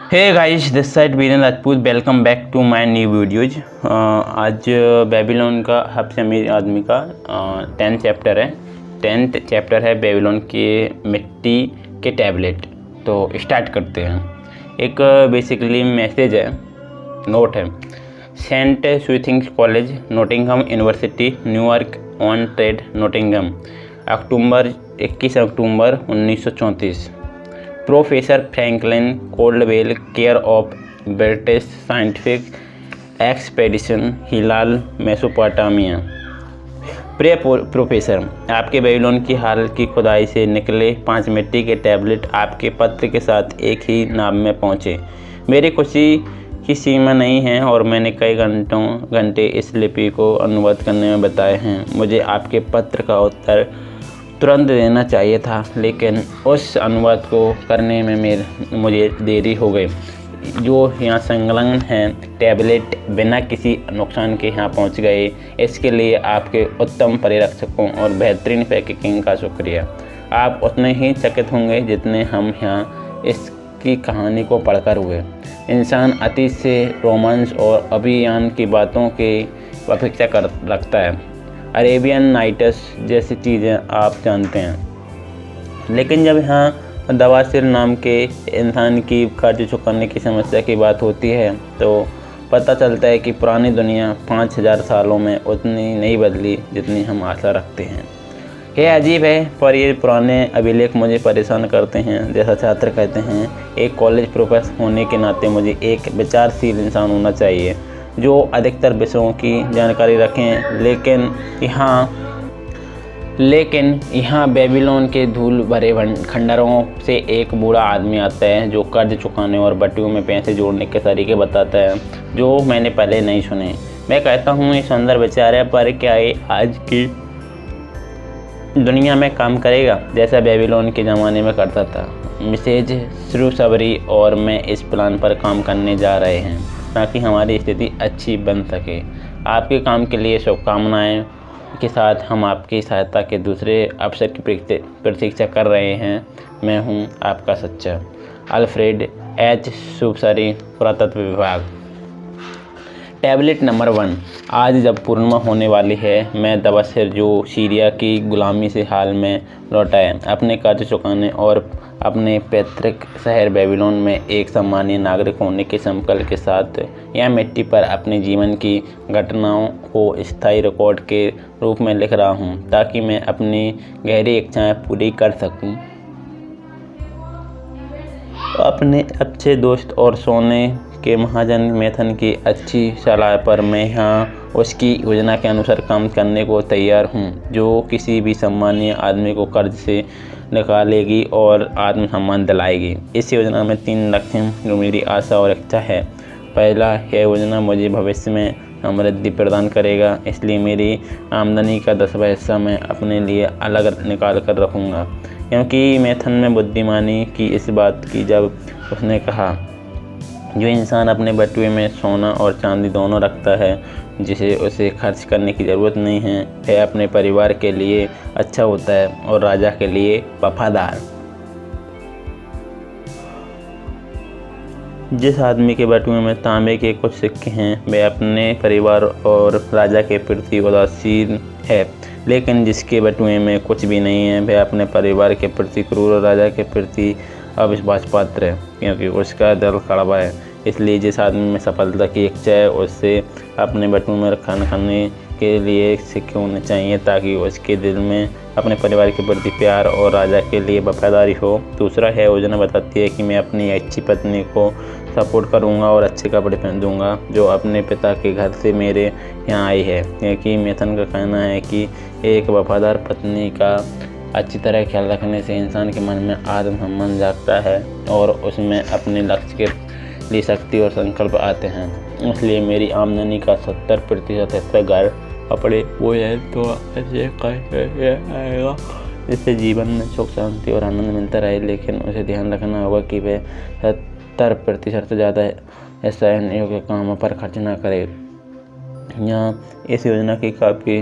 Hey guys, this side Virendra Rajput. Welcome back to my new videos. आज Babylon का सबसे अमीर आदमी का 10th चैप्टर है। 10th चैप्टर है बेबीलोन के मिट्टी के टैबलेट। तो स्टार्ट करते हैं। एक बेसिकली मैसेज है, नोट है। Saint Swithin's College, Nottingham University, New York on Trent, Nottingham, 21 अक्टूबर 1934। Professor Franklin Coldwell, care of British scientific expedition, हिलाल, मेसोपोटामिया। प्रिय प्रोफेसर, आपके बेबीलोन की हाल की खुदाई से निकले 5 मिट्टी के टैबलेट आपके पत्र के साथ एक ही नाव में पहुँचे। मेरी खुशी की सीमा नहीं है और मैंने कई घंटे इस लिपि को अनुवाद करने में बताए हैं। मुझे आपके पत्र का उत्तर तुरंत देना चाहिए था, लेकिन उस अनुवाद को करने में मुझे देरी हो गई। जो यहाँ संलग्न हैं टैबलेट बिना किसी नुकसान के यहाँ पहुँच गए। इसके लिए आपके उत्तम परिरक्षकों और बेहतरीन पैकेजिंग का शुक्रिया। आप उतने ही चकित होंगे जितने हम यहाँ इसकी कहानी को पढ़कर हुए। इंसान अतीत से रोमांस और अभियान की बातों की अपेक्षा रखता है। अरेबियन नाइट्स जैसी चीज़ें आप जानते हैं, लेकिन जब यहाँ दवासिर नाम के इंसान की कर्ज चुकाने की समस्या की बात होती है तो पता चलता है कि पुरानी दुनिया 5000 सालों में उतनी नहीं बदली जितनी हम आशा रखते हैं। यह अजीब है, पर ये पुराने अभिलेख मुझे परेशान करते हैं। जैसा छात्र कहते हैं, एक कॉलेज प्रोफेसर होने के नाते मुझे एक विचारशील इंसान होना चाहिए जो अधिकतर विषयों की जानकारी रखें। लेकिन यहाँ बेबीलोन के धूल भरे खंडरों से एक बूढ़ा आदमी आता है जो कर्ज चुकाने और बटुओं में पैसे जोड़ने के तरीके बताता है जो मैंने पहले नहीं सुने। मैं कहता हूँ ये सुंदर विचार है, पर क्या ये आज की दुनिया में काम करेगा जैसा बेबीलोन के ज़माने में करता था? मिसेज श्रूसबरी और मैं इस प्लान पर काम करने जा रहे हैं ताकि हमारी स्थिति अच्छी बन सके। आपके काम के लिए शुभकामनाएं के साथ हम आपकी सहायता के दूसरे अवसर की प्रतीक्षा कर रहे हैं। मैं हूं आपका सच्चा अल्फ्रेड एच श्रूसबरी, पुरातत्व विभाग। Tablet number 1। आज जब पूर्णिमा होने वाली है, मैं दवासिर जो सीरिया की गुलामी से हाल में लौटा है, अपने कर्ज चुकाने और अपने पैतृक शहर बेबीलोन में एक सम्मानीय नागरिक होने के संकल्प के साथ यह मिट्टी पर अपने जीवन की घटनाओं को स्थायी रिकॉर्ड के रूप में लिख रहा हूँ ताकि मैं अपनी गहरी इच्छाएं पूरी कर सकूँ। अपने अच्छे दोस्त और सोने के महाजन मेथन की अच्छी सलाह पर मैं यहाँ उसकी योजना के अनुसार काम करने को तैयार हूँ, जो किसी भी सम्मानीय आदमी को कर्ज से निकालेगी और आत्मसम्मान दिलाएगी। इस योजना में 3 लक्ष्य जो मेरी आशा और इच्छा है। पहला, यह योजना मुझे भविष्य में समृद्धि प्रदान करेगा, इसलिए मेरी आमदनी का 10वां हिस्सा मैं अपने लिए अलग निकाल कर रखूँगा। क्योंकि मेथन में बुद्धिमानी की इस बात की जब उसने कहा, जो इंसान अपने बटुए में सोना और चांदी दोनों रखता है, जिसे उसे खर्च करने की ज़रूरत नहीं है, वह अपने परिवार के लिए अच्छा होता है और राजा के लिए वफादार। जिस आदमी के बटुए में तांबे के कुछ सिक्के हैं, वह अपने परिवार और राजा के प्रति उदासीन है, लेकिन जिसके बटुए में कुछ भी नहीं है, वह अपने परिवार के प्रति क्रूर और राजा के प्रति अविश्वास पात्र है, क्योंकि उसका दिल कड़वा है। इसलिए जिस आदमी में सफलता की इच्छा है, उससे अपने बटुए में रखने के लिए सिक्के होने चाहिए ताकि उसके दिल में अपने परिवार के प्रति प्यार और राजा के लिए वफादारी हो। दूसरा है, योजना बताती है कि मैं अपनी अच्छी पत्नी को सपोर्ट करूंगा और अच्छे कपड़े पहन दूंगा जो अपने पिता के घर से मेरे यहाँ आई है, क्योंकि मेथन का कहना है कि एक वफादार पत्नी का अच्छी तरह ख्याल रखने से इंसान के मन में आत्मसम्मान जागता है और उसमें अपने लक्ष्य के लिए शक्ति और संकल्प आते हैं। इसलिए मेरी आमदनी का 70% हिस्सा घर, कपड़े, भोजन तो अच्छे आएगा, जिससे जीवन में सुख, शांति और आनंद मिलता रहे। लेकिन उसे ध्यान रखना होगा कि वह 70% से ज़्यादा हिस्सा इन योग्य कामों पर खर्च ना करे। यहाँ इस योजना की काफ़ी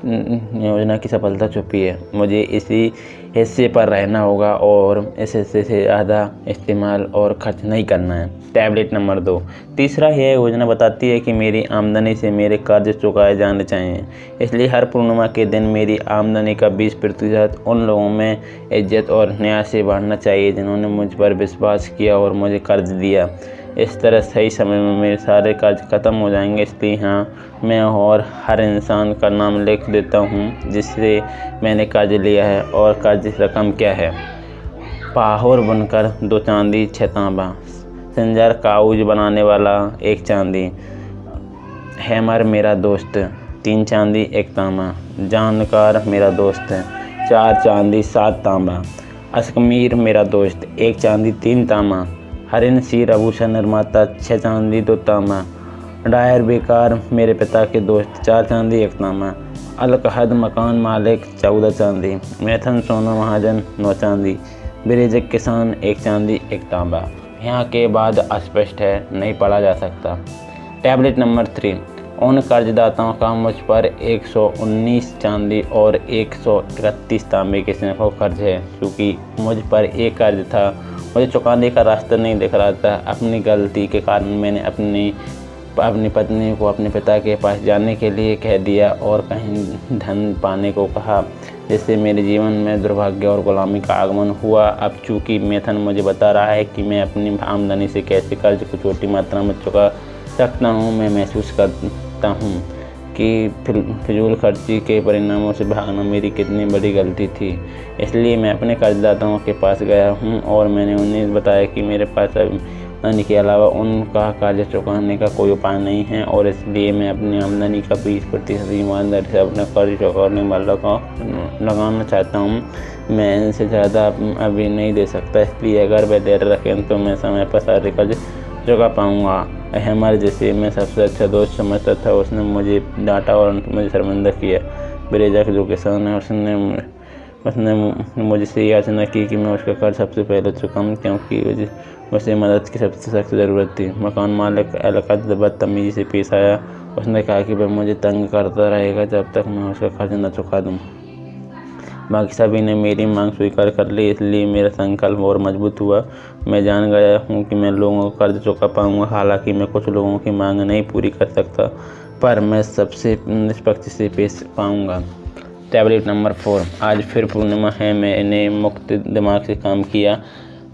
योजना की सफलता छुपी है। मुझे इसी हिस्से पर रहना होगा और इस हिस्से से ज़्यादा इस्तेमाल और खर्च नहीं करना है। Tablet number 2। तीसरा, यह योजना बताती है कि मेरी आमदनी से मेरे कर्ज चुकाए जाने चाहिए। इसलिए हर पूर्णिमा के दिन मेरी आमदनी का 20% उन लोगों में इज्जत और न्याय से बढ़ना चाहिए जिन्होंने मुझ पर विश्वास किया और मुझे कर्ज दिया। इस तरह सही समय में मेरे सारे कर्ज खत्म हो जाएंगे। इसलिए हाँ, मैं और हर इंसान का नाम लिख देता हूँ जिससे मैंने कर्ज लिया है और कर्ज रकम क्या है। पाहुर बुनकर 2 चांदी 6 तांबा। सिंजर काउज बनाने वाला 1 चांदी। हैमर मेरा दोस्त 3 चांदी 1 तांबा। जानकार मेरा दोस्त 4 चांदी 7 तांबा। अश्कमीर मेरा दोस्त 1 चांदी 3 तांबा। हरिन सी आभूषण निर्माता 6 चांदी 2 तांबा। डायर बेकार मेरे पिता के दोस्त 4 चांदी 1 तांबा। अलकहद मकान मालिक 14 चांदी। मैथन सोना महाजन 9 चांदी। बिरेजक किसान 1 चांदी 1 तांबा। यहाँ के बाद अस्पष्ट है, नहीं पढ़ा जा सकता। Tablet number 3। उन कर्जदाताओं का मुझ पर 119 चांदी और 131 तांबे के सैकड़ों कर्ज है। क्योंकि मुझ पर एक कर्ज था, मुझे चुकाने का रास्ता नहीं दिख रहा था। अपनी गलती के कारण मैंने अपनी पत्नी को अपने पिता के पास जाने के लिए कह दिया और कहीं धन पाने को कहा, जिससे मेरे जीवन में दुर्भाग्य और गुलामी का आगमन हुआ। अब चूँकि मैथन मुझे बता रहा है कि मैं अपनी आमदनी से कैसे कर्ज को छोटी मात्रा में चुका सकता हूँ, मैं महसूस करता हूँ कि फिजूल खर्ची के परिणामों से भागना मेरी कितनी बड़ी गलती थी। इसलिए मैं अपने कर्जदाताओं के पास गया हूँ और मैंने उन्हें बताया कि मेरे पास आमदनी के अलावा उनका कर्ज चुकाने का कोई उपाय नहीं है और इसलिए मैं अपनी आमदनी का 20% ईमानदारी से अपना कर्ज चुकाने वाला का लगाना चाहता हूँ। मैं इनसे ज़्यादा अभी नहीं दे सकता, इसलिए अगर वे धैर्य रखें तो मैं समय पर सारे कर्ज चुका पाऊँगा। हैमर, जिसे मैं सबसे अच्छा दोस्त समझता था, उसने मुझे डांटा और मुझे शर्मिंदा किया। बिरेजक जो किसान है, उसने मुझसे याचना की कि मैं उसका कर्ज सबसे पहले चुकाऊं क्योंकि उसे मदद की सबसे सख्त ज़रूरत थी। मकान मालिक अलकत बदतमीजी से पेश आया। उसने कहा कि वह मुझे तंग करता रहेगा जब तक मैं उसका कर्ज न चुका दूँ। बाकी सभी ने मेरी मांग स्वीकार कर ली, इसलिए मेरा संकल्प और मजबूत हुआ। मैं जान गया हूँ कि मैं लोगों का कर्ज चुका पाऊँगा। हालांकि मैं कुछ लोगों की मांग नहीं पूरी कर सकता, पर मैं सबसे निष्पक्ष से पेश पाऊँगा। Tablet number 4। आज फिर पूर्णिमा है। मैंने मुक्त दिमाग से काम किया।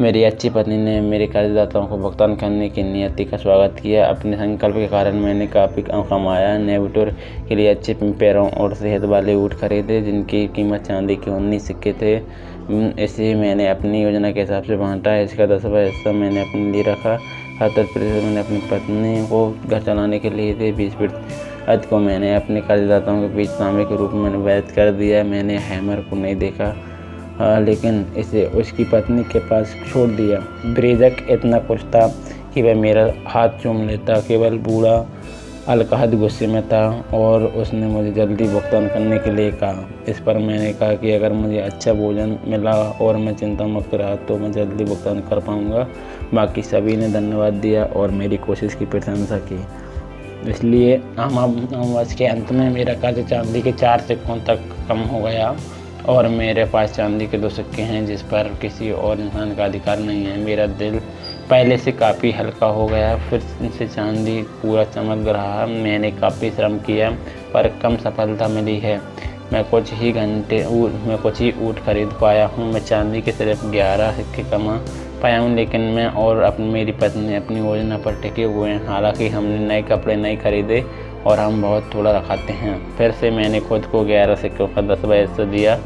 मेरी अच्छी पत्नी ने मेरे कर्जदाताओं को भुगतान करने की नियति का स्वागत किया। अपने संकल्प के कारण मैंने काफ़ी कमाया। नेविटोर के लिए अच्छे पैरों और सेहत वाले ऊँट खरीदे जिनकी कीमत चांदी के 19 सिक्के थे। इसे मैंने अपनी योजना के हिसाब से बांटा। इसका 10वां हिस्सा मैंने अपने लिए रखा। 70% मैंने अपनी पत्नी को घर चलाने के लिए थे। 20% को मैंने अपने कर्जदाताओं के बीच तांबे के रूप में वैध कर दिया। मैंने हैमर को नहीं देखा, लेकिन इसे उसकी पत्नी के पास छोड़ दिया। ब्रेजक इतना खुश था कि वह मेरा हाथ चूम लेता। केवल बूढ़ा अलकहद गुस्से में था और उसने मुझे जल्दी भुगतान करने के लिए कहा। इस पर मैंने कहा कि अगर मुझे अच्छा भोजन मिला और मैं चिंता मुक्त रहा तो मैं जल्दी भुगतान कर पाऊँगा। बाकी सभी ने धन्यवाद दिया और मेरी कोशिश की प्रशंसा की। इसलिए वर्ष के अंत में मेरा कर्ज चांदी के 4 सिक्कों तक कम हो गया और मेरे पास चांदी के 2 सिक्के हैं जिस पर किसी और इंसान का अधिकार नहीं है। मेरा दिल पहले से काफ़ी हल्का हो गया। फिर से चांदी पूरा चमक रहा। मैंने काफ़ी श्रम किया पर कम सफलता मिली है। मैं कुछ ही ऊँट खरीद पाया हूँ। मैं चांदी के सिर्फ 11 सिक्के कमा पाया हूँ, लेकिन मैं और मेरी पत्नी अपनी योजना पर टिके हुए हैं। हालांकि हमने नए कपड़े नहीं खरीदे और हम बहुत थोड़ा रखाते हैं। फिर से मैंने खुद को 11 सिक्कों का 10वां हिस्सा दिया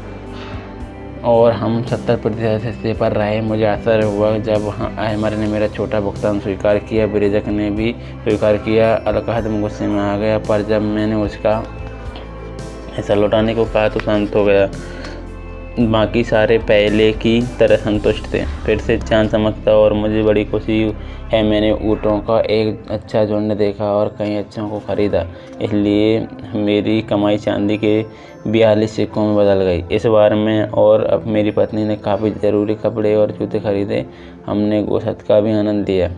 और हम 70% हिस्से पर रहे। मुझे आश्चर्य हुआ जब हैमर ने मेरा छोटा भुगतान स्वीकार किया। ब्रेजक ने भी स्वीकार किया। अलकहद गुस्से में आ गया, पर जब मैंने उसका हिस्सा लौटाने को कहा तो शांत हो गया। बाकी सारे पहले की तरह संतुष्ट थे। फिर से चांद चमकता और मुझे बड़ी खुशी है। मैंने ऊँटों का एक अच्छा झुंड देखा और कई अच्छों को खरीदा। इसलिए मेरी कमाई चांदी के 42 सिक्कों में बदल गई। इस बार मैं और अब मेरी पत्नी ने काफ़ी ज़रूरी कपड़े और जूते खरीदे। हमने गोश्त का भी आनंद लिया।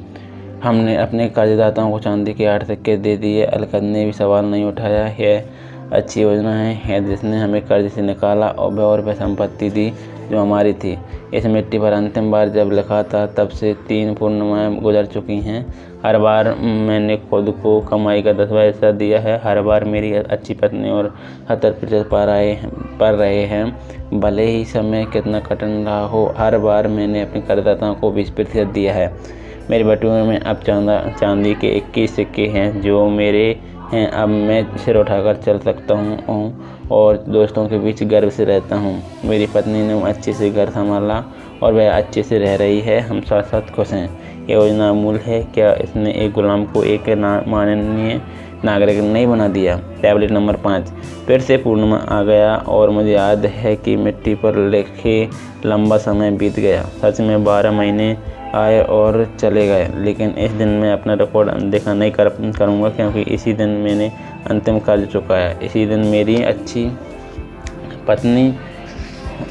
हमने अपने कर्जदाताओं को चांदी के 8 सिक्के दे दिए। अलकद ने भी सवाल नहीं उठाया है। अच्छी योजना है जिसने हमें कर्ज से निकाला और वह संपत्ति दी जो हमारी थी। इस मिट्टी पर अंतिम बार जब लिखा था तब से 3 पूर्णिमाएं गुजर चुकी हैं। हर बार मैंने खुद को कमाई का 10वां हिस्सा दिया है। हर बार मेरी अच्छी पत्नी और 70% पा रहे हैं। भले ही समय कितना कठिन रहा हो, हर बार मैंने अपने करदाताओं को 20% दिया है। मेरे बटुए में अब चांदी के 21 सिक्के हैं जो मेरे हैं। अब मैं सिर उठाकर चल सकता हूँ और दोस्तों के बीच गर्व से रहता हूँ। मेरी पत्नी ने अच्छे से घर संभाला और वह अच्छे से रह रही है। हम साथ साथ खुश हैं। यह योजना अमूल है। क्या इसने एक गुलाम को एक माननीय नागरिक नहीं बना दिया? Tablet number 5। फिर से पूर्णिमा आ गया और मुझे याद है कि मिट्टी पर लिखे लंबा समय बीत गया। सच में 12 महीने आए और चले गए, लेकिन इस दिन मैं अपना रिकॉर्ड अनदेखा नहीं करूँगा, क्योंकि इसी दिन मैंने अंतिम कर्ज चुकाया। इसी दिन मेरी अच्छी पत्नी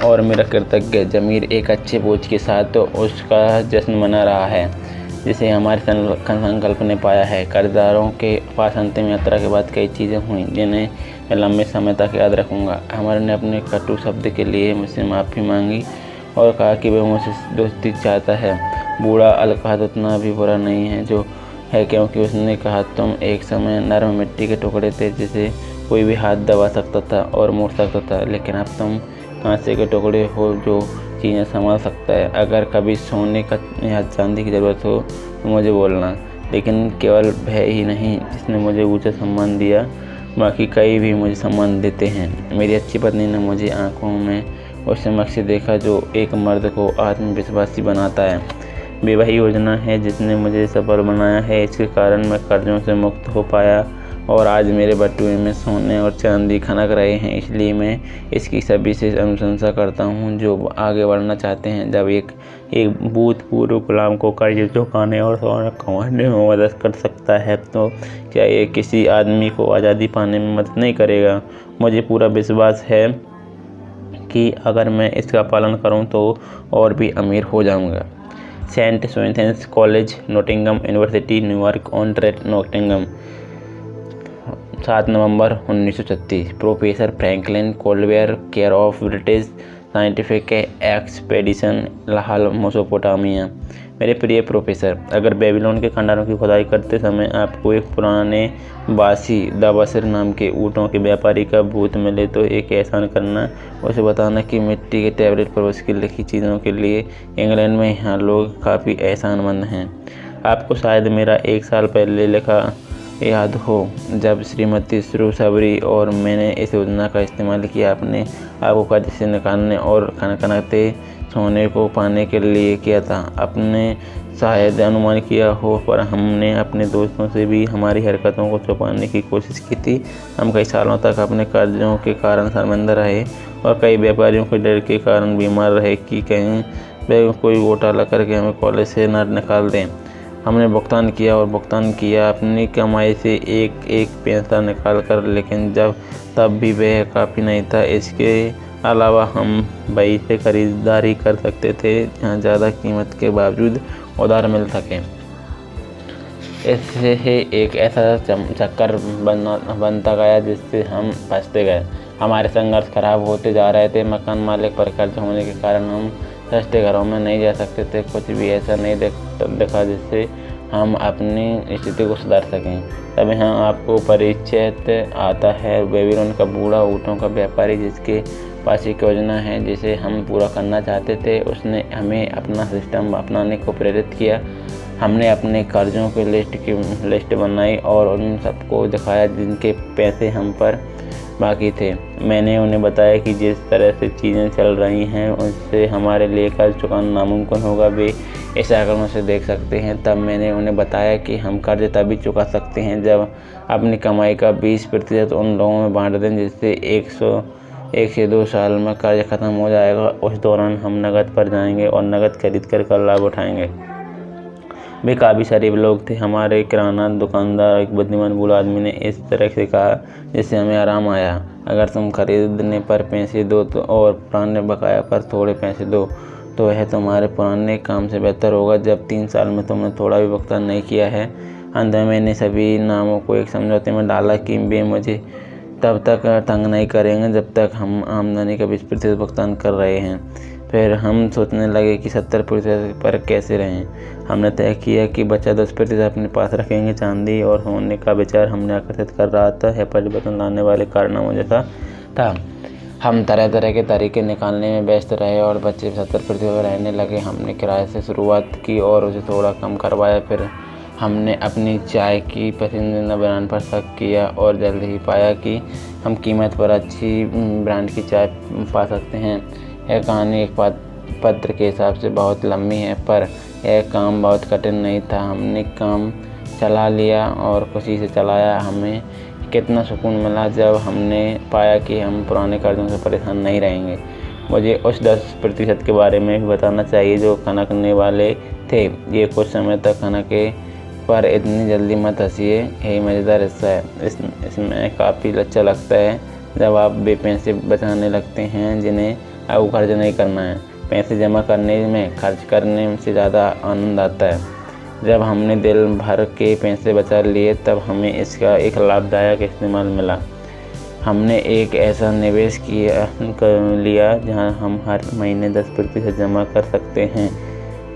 और मेरा कृतज्ञ ज़मीर एक अच्छे बोझ के साथ उसका जश्न मना रहा है जिसे हमारे संकल्प ने पाया है। कर्जदारों के पास अंतिम यात्रा के बाद कई चीज़ें हुई जिन्हें मैं लंबे समय तक याद रखूँगा। अमर ने अपने कटु शब्द के लिए मुझसे माफ़ी मांगी और कहा कि वह मुझसे दोस्ती चाहता है। बूढ़ा अलकात उतना भी बुरा नहीं है जो है, क्योंकि उसने कहा तुम एक समय नरम मिट्टी के टुकड़े थे जिसे कोई भी हाथ दबा सकता था और मोड़ सकता था, लेकिन अब तुम कांसे के टुकड़े हो जो चीज़ें संभाल सकता है। अगर कभी सोने का या चांदी की ज़रूरत हो तो मुझे बोलना। लेकिन केवल भय ही नहीं जिसने मुझे ऊँचा सम्मान दिया, बाकी कई भी मुझे सम्मान देते हैं। मेरी अच्छी पत्नी ने मुझे आँखों में उस चमक से देखा जो एक मर्द को आत्मविश्वासी बनाता है। विवाह योजना है जिसने मुझे सफल बनाया है। इसके कारण मैं कर्जों से मुक्त हो पाया और आज मेरे बटुए में सोने और चांदी खनक रहे हैं। इसलिए मैं इसकी सभी से अनुशंसा करता हूँ जो आगे बढ़ना चाहते हैं। जब एक भूतपूर्व गुलाम को कर्ज चुकाने और सोना कमाने में मदद कर सकता है तो क्या ये किसी आदमी को आज़ादी पाने में मदद नहीं करेगा? मुझे पूरा विश्वास है कि अगर मैं इसका पालन करूँ तो और भी अमीर हो जाऊँगा। Saint Stephen's College, Nottingham University, New York on Trent, Nottingham, 7 नवंबर 1936। Professor Franklin Colware, care of British scientific expedition, लाहौल, मेसोपोटामिया। मेरे प्रिय प्रोफेसर, अगर बेबीलोन के खंडहरों की खुदाई करते समय आपको एक पुराने बासी दाबसर नाम के ऊँटों के व्यापारी का भूत मिले तो एक एहसान करना, उसे बताना कि मिट्टी के टैबलेट पर उसकी लिखी चीज़ों के लिए इंग्लैंड में यहाँ लोग काफ़ी एहसानमंद हैं। आपको शायद मेरा 1 साल पहले लिखा याद हो जब श्रीमती श्रूसबरी और मैंने इस योजना का इस्तेमाल किया अपने आपको कर्ज से निकालने और खनखनाते सोने को पाने के लिए किया था। आपने शायद अनुमान किया हो, पर हमने अपने दोस्तों से भी हमारी हरकतों को छुपाने की कोशिश की थी। हम कई सालों तक अपने कर्जों के कारण शर्मिंदा रहे और कई व्यापारियों के डर के कारण बीमार रहे कि कहीं वे कोई घोटाला करके हमें कॉलेज से न निकाल दें। हमने भुगतान किया अपनी कमाई से एक पैसा निकाल कर, लेकिन तब भी वह काफ़ी नहीं था। इसके अलावा हम बही से खरीदारी कर सकते थे जहाँ ज़्यादा कीमत के बावजूद उधार मिल सके। इससे एक ऐसा चक्कर बनता गया जिससे हम फंसते गए। हमारे संघर्ष खराब होते जा रहे थे। मकान मालिक पर कर्ज होने के कारण हम सस्ते घरों में नहीं जा सकते थे। कुछ भी ऐसा नहीं देखा जिससे हम अपनी स्थिति को सुधार सकें। तब यहाँ आपको परिचित आता है बेबीलोन का बूढ़ा ऊँटों का व्यापारी, जिसके पास एक योजना है जिसे हम पूरा करना चाहते थे। उसने हमें अपना सिस्टम अपनाने को प्रेरित किया। हमने अपने कर्जों की लिस्ट बनाई और उन सबको दिखाया जिनके पैसे हम पर बाकी थे। मैंने उन्हें बताया कि जिस तरह से चीज़ें चल रही हैं उससे हमारे लिए कर्ज चुकाना नामुमकिन होगा। वे इस आंकड़ों से देख सकते हैं। तब मैंने उन्हें बताया कि हम कर्ज तभी चुका सकते हैं जब अपनी कमाई का 20% उन लोगों में बांट दें जिससे 1 से 2 साल में कर्ज ख़त्म हो जाएगा। उस दौरान हम नकद पर जाएंगे और नकद खरीद कर लाभ उठाएंगे। वे काफ़ी शरीफ लोग थे। हमारे किराना दुकानदार, एक बुद्धिमान बूढ़ा आदमी, ने इस तरह से कहा जिससे हमें आराम आया। अगर तुम खरीदने पर पैसे दो तो और पुराने बकाया पर थोड़े पैसे दो तो यह तुम्हारे पुराने काम से बेहतर होगा जब 3 साल में तुमने थोड़ा भी भुगतान नहीं किया है। अंत में मैंने सभी नामों को एक समझौते में डाला कि वे मुझे तब तक तंग नहीं करेंगे जब तक हम आमदनी का 20% भुगतान कर रहे हैं। फिर हम सोचने लगे कि 70% पर कैसे रहें। हमने तय किया कि बचा 10% अपने पास रखेंगे। चांदी और सोने का विचार हमने आकर्षित कर रहा था। यह परिवर्तन लाने वाले कारनामों जैसा था। हम तरह तरह के तरीके निकालने में व्यस्त रहे और बच्चे 70% रहने लगे। हमने किराए से शुरुआत की और उसे थोड़ा कम करवाया। फिर हमने अपनी चाय की पसंदीदा ब्रांड पर शक किया और जल्द ही पाया कि हम कीमत पर अच्छी ब्रांड की चाय पा सकते हैं। यह कहानी एक पत्र के हिसाब से बहुत लंबी है, पर यह काम बहुत कठिन नहीं था। हमने काम चला लिया और खुशी से चलाया। हमें कितना सुकून मिला जब हमने पाया कि हम पुराने कर्जों से परेशान नहीं रहेंगे। मुझे उस 10% के बारे में भी बताना चाहिए जो खनकने वाले थे। ये कुछ समय तक खनके, पर इतनी जल्दी मत हंसिए, यही मज़ेदार हिस्सा है। इसमें काफ़ी अच्छा लगता है जब आप पैसे बचाने लगते हैं जिन्हें अब खर्च नहीं करना है। पैसे जमा करने में खर्च करने से ज़्यादा आनंद आता है। जब हमने दिल भर के पैसे बचा लिए तब हमें इसका एक लाभदायक इस्तेमाल मिला। हमने एक ऐसा निवेश लिया जहां हम हर महीने 10% जमा कर सकते हैं।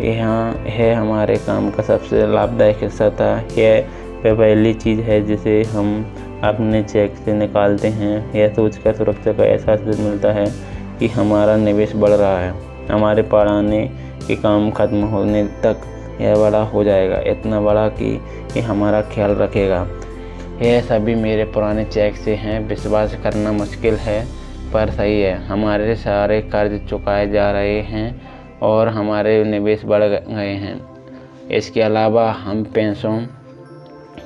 यहाँ है हमारे काम का सबसे लाभदायक हिस्सा था। यह पहली चीज़ है जिसे हम अपने चेक से निकालते हैं। यह सोचकर सुरक्षा का एहसास मिलता है कि हमारा निवेश बढ़ रहा है। हमारे पढ़ाने के काम खत्म होने तक यह बड़ा हो जाएगा, इतना बड़ा कि हमारा ख्याल रखेगा। यह सभी मेरे पुराने चेक से हैं। विश्वास करना मुश्किल है पर सही है। हमारे सारे कर्ज चुकाए जा रहे हैं और हमारे निवेश बढ़ गए हैं। इसके अलावा हम पैसों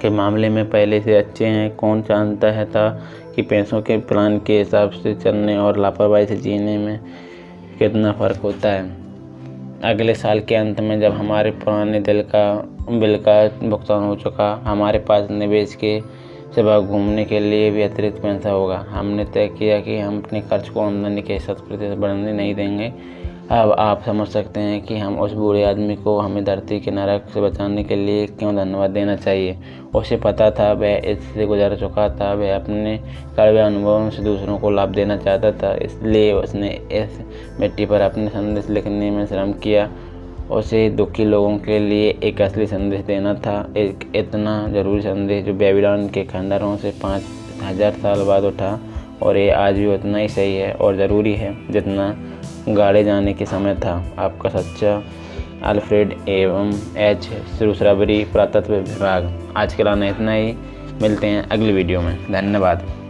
के मामले में पहले से अच्छे हैं। कौन जानता है था कि पैसों के प्लान के हिसाब से चलने और लापरवाही से जीने में कितना फ़र्क होता है। अगले साल के अंत में जब हमारे पुराने बिल का भुगतान हो चुका, हमारे पास निवेश के सिवा घूमने के लिए भी अतिरिक्त पैसा होगा। हमने तय किया कि हम अपने खर्च को आमदनी के 7% बढ़ने नहीं देंगे। अब आप समझ सकते हैं कि हम उस बूढ़े आदमी को हमें धरती के नरक से बचाने के लिए क्यों धन्यवाद देना चाहिए। उसे पता था, वह इससे गुजर चुका था। वह अपने कड़वे अनुभवों से दूसरों को लाभ देना चाहता था, इसलिए उसने इस मिट्टी पर अपने संदेश लिखने में श्रम किया। उसे दुखी लोगों के लिए एक असली संदेश देना था, एक इतना ज़रूरी संदेश जो बेबीलोन के खंडहरों से 5000 साल बाद उठा। और ये आज भी उतना ही सही है और ज़रूरी है जितना गाड़े जाने के समय था। आपका सच्चा अल्फ्रेड एवं एच. श्रूसबरी, पुरातत्व विभाग। आज के लिए इतना ही। मिलते हैं अगली वीडियो में। धन्यवाद।